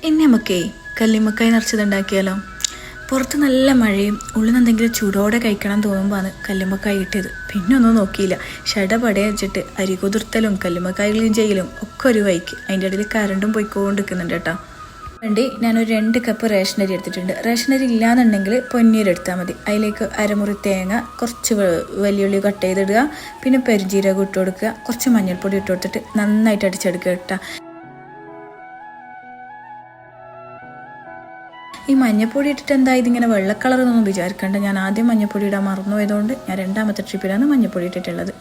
ഇനി നമുക്കേ കല്ലുമ്മക്കായ് നിറച്ചതുണ്ടാക്കിയാലോ. പുറത്ത് നല്ല മഴയും ഉള്ളിൽ നിന്ന് എന്തെങ്കിലും ചൂടോടെ കഴിക്കണം തോന്നുമ്പോഴാണ് കല്ലുമ്മക്കായ് കിട്ടിയത്. പിന്നെ ഒന്നും നോക്കിയില്ല, ഷടപടയെ വെച്ചിട്ട് അരി കുതിർത്തലും കല്ലുമ്മക്കായ് ക്ലീൻ ചെയ്യലും ഒക്കെ ഒരു വൈക്ക്. അതിൻ്റെ ഇടയിൽ കറണ്ടും പോയിക്കൊണ്ടിരിക്കുന്നുണ്ട് കേട്ടോ. വേണ്ടി ഞാനൊരു 2 കപ്പ് റേഷനരി എടുത്തിട്ടുണ്ട്. റേഷനരി ഇല്ലാന്നുണ്ടെങ്കിൽ പൊന്നിയരി എടുത്താൽ മതി. അതിലേക്ക് അരമുറി തേങ്ങ, കുറച്ച് വലിയുള്ളി കട്ട് ചെയ്തിടുക, പിന്നെ പെരുംജീരകം ഇട്ട് കൊടുക്കുക, കുറച്ച് മഞ്ഞൾപ്പൊടി ഇട്ട് കൊടുത്തിട്ട് നന്നായിട്ട് അടിച്ചെടുക്കുക കേട്ടോ. ഈ മഞ്ഞപ്പൊടി ഇട്ടിട്ട് എന്താ ഇതിങ്ങനെ വെള്ള കളറൊന്നും വിചാരിക്കേണ്ട. ഞാൻ ആദ്യം മഞ്ഞപ്പൊടി ഇടാൻ മറന്നുപോയതുകൊണ്ട് ഞാൻ 2ാമത്തെ ട്രിപ്പിലാണ് മഞ്ഞപ്പൊടി ഇട്ടിട്ടുള്ളത്.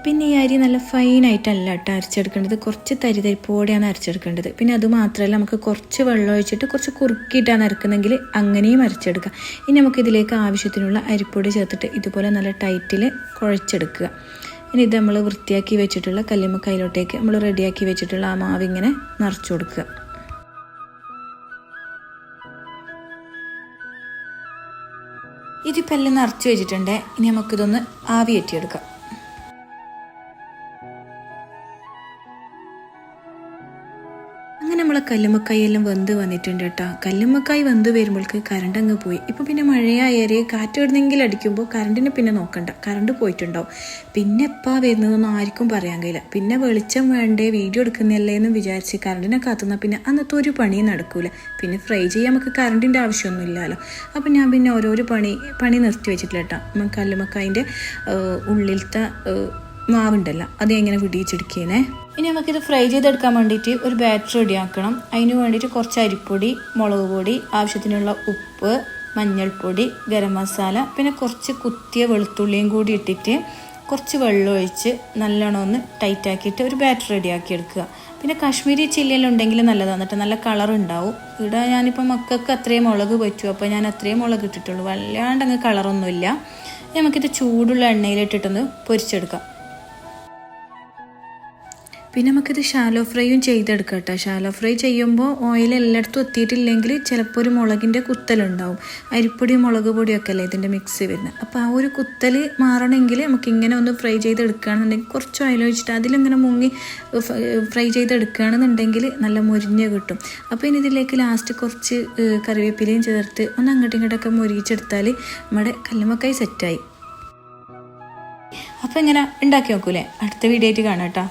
പിന്നെ ഈ അരി നല്ല ഫൈനായിട്ടല്ല കേട്ടോ അരച്ചെടുക്കേണ്ടത്, കുറച്ച് തരിതരിപ്പോടെയാണ് അരച്ചെടുക്കേണ്ടത്. പിന്നെ അതുമാത്രമല്ല, നമുക്ക് കുറച്ച് വെള്ളം ഒഴിച്ചിട്ട് കുറച്ച് കുറുക്കിയിട്ടാണ് അരക്കുന്നതെങ്കിൽ അങ്ങനെയും അരച്ചെടുക്കുക. ഇനി നമുക്കിതിലേക്ക് ആവശ്യത്തിനുള്ള അരിപ്പൊടി ചേർത്തിട്ട് ഇതുപോലെ നല്ല ടൈറ്റിൽ കുഴച്ചെടുക്കുക. ഇനി ഇത് നമ്മൾ വൃത്തിയാക്കി വെച്ചിട്ടുള്ള കല്ലുമ്മക്കായിലോട്ടേക്ക് നമ്മൾ റെഡിയാക്കി വെച്ചിട്ടുള്ള ആ മാവിങ്ങനെ നിറച്ചു കൊടുക്കുക. ഇതിപ്പോൾ എല്ലാം നിറച്ച് വെച്ചിട്ടുണ്ട്. ഇനി നമുക്കിതൊന്ന് ആവി കയറ്റിയെടുക്കാം. അങ്ങനെ നമ്മളെ കല്ലുമ്മക്കായെല്ലാം വെന്ത് വന്നിട്ടുണ്ട് കേട്ടോ. കല്ലുമ്മക്കായ് വെന്ത് വരുമ്പോൾക്ക് കറണ്ട് അങ്ങ് പോയി. ഇപ്പോൾ പിന്നെ മഴയായേരെ കാറ്റ് എവിടുന്നെങ്കിലും അടിക്കുമ്പോൾ കറണ്ടിന് പിന്നെ നോക്കണ്ട, കറണ്ട് പോയിട്ടുണ്ടാവും. പിന്നെ എപ്പോൾ വരുന്നതൊന്നും ആർക്കും പറയാൻ കഴിയില്ല. പിന്നെ വെളിച്ചം വേണ്ടേ, വീഡിയോ എടുക്കുന്നല്ലേ എന്ന് വിചാരിച്ച് കറണ്ടിനെ കാത്തുന്നാൽ പിന്നെ അന്നത്തെ ഒരു പണിയും നടക്കൂല. പിന്നെ ഫ്രൈ ചെയ്യാൻ നമുക്ക് കറണ്ടിൻ്റെ ആവശ്യമൊന്നും ഇല്ലല്ലോ. അപ്പം ഞാൻ പിന്നെ ഓരോരോ പണി നിർത്തി വെച്ചിട്ടില്ല കേട്ടോ. കല്ലുമ്മക്കായൻ്റെ ഉള്ളിലത്തെ മാവുണ്ടല്ലോ അത് എങ്ങനെ വിടിയിച്ചെടുക്കുന്നേ. ഇനി നമുക്കിത് ഫ്രൈ ചെയ്തെടുക്കാൻ വേണ്ടിയിട്ട് ഒരു ബാറ്റർ റെഡിയാക്കണം. അതിന് വേണ്ടിയിട്ട് കുറച്ച് അരിപ്പൊടി, മുളക് പൊടി, ആവശ്യത്തിനുള്ള ഉപ്പ്, മഞ്ഞൾപ്പൊടി, ഗരം മസാല, പിന്നെ കുറച്ച് കുത്തിയ വെളുത്തുള്ളിയും കൂടി ഇട്ടിട്ട് കുറച്ച് വെള്ളം ഒഴിച്ച് നല്ലോണം ഒന്ന് ടൈറ്റാക്കിയിട്ട് ഒരു ബാറ്റർ റെഡിയാക്കി എടുക്കുക. പിന്നെ കാശ്മീരി ചില്ലിയെല്ലാം ഉണ്ടെങ്കിൽ നല്ലതാണ് കേട്ടോ, നല്ല കളർ ഉണ്ടാവും. ഇവിടെ ഞാനിപ്പോൾ മക്കൾക്ക് അത്രയും മുളക് പറ്റും, അപ്പോൾ ഞാൻ അത്രയും മുളക് ഇട്ടിട്ടുള്ളൂ, വല്ലാണ്ട് അങ്ങ് കളറൊന്നുമില്ല. നമുക്കിത് ചൂടുള്ള എണ്ണയിലിട്ടിട്ടൊന്ന് പൊരിച്ചെടുക്കാം. പിന്നെ നമുക്കിത് ഷാലോ ഫ്രൈയും ചെയ്തെടുക്കാം കേട്ടോ. ഷാലോ ഫ്രൈ ചെയ്യുമ്പോൾ ഓയിൽ എല്ലായിടത്തും എത്തിയിട്ടില്ലെങ്കിൽ ചിലപ്പോൾ ഒരു മുളകിൻ്റെ കുത്തലുണ്ടാവും. അരിപ്പൊടിയും മുളക് പൊടിയൊക്കെ അല്ലേ ഇതിൻ്റെ മിക്സ് വരുന്നത്. അപ്പോൾ ആ ഒരു കുത്തൽ മാറണമെങ്കിൽ നമുക്കിങ്ങനെ ഒന്ന് ഫ്രൈ ചെയ്തെടുക്കുകയാണെന്നുണ്ടെങ്കിൽ കുറച്ച് ഓയിൽ ഒഴിച്ചിട്ട് അതിലിങ്ങനെ മുങ്ങി ഫ്രൈ ചെയ്തെടുക്കുകയാണെന്നുണ്ടെങ്കിൽ നല്ല മുരിഞ്ഞ് കിട്ടും. അപ്പോൾ ഇനി ഇതിലേക്ക് ലാസ്റ്റ് കുറച്ച് കറിവേപ്പിലയും ചേർത്ത് ഒന്ന് അങ്ങോട്ടും ഇങ്ങോട്ടൊക്കെ മുരിച്ചെടുത്താൽ നമ്മുടെ കല്ലുമ്മക്കായ് സെറ്റായി. അപ്പോൾ ഇങ്ങനെ ഉണ്ടാക്കി നോക്കൂലേ. അടുത്ത വീഡിയോ ആയിട്ട് കാണാം കേട്ടോ.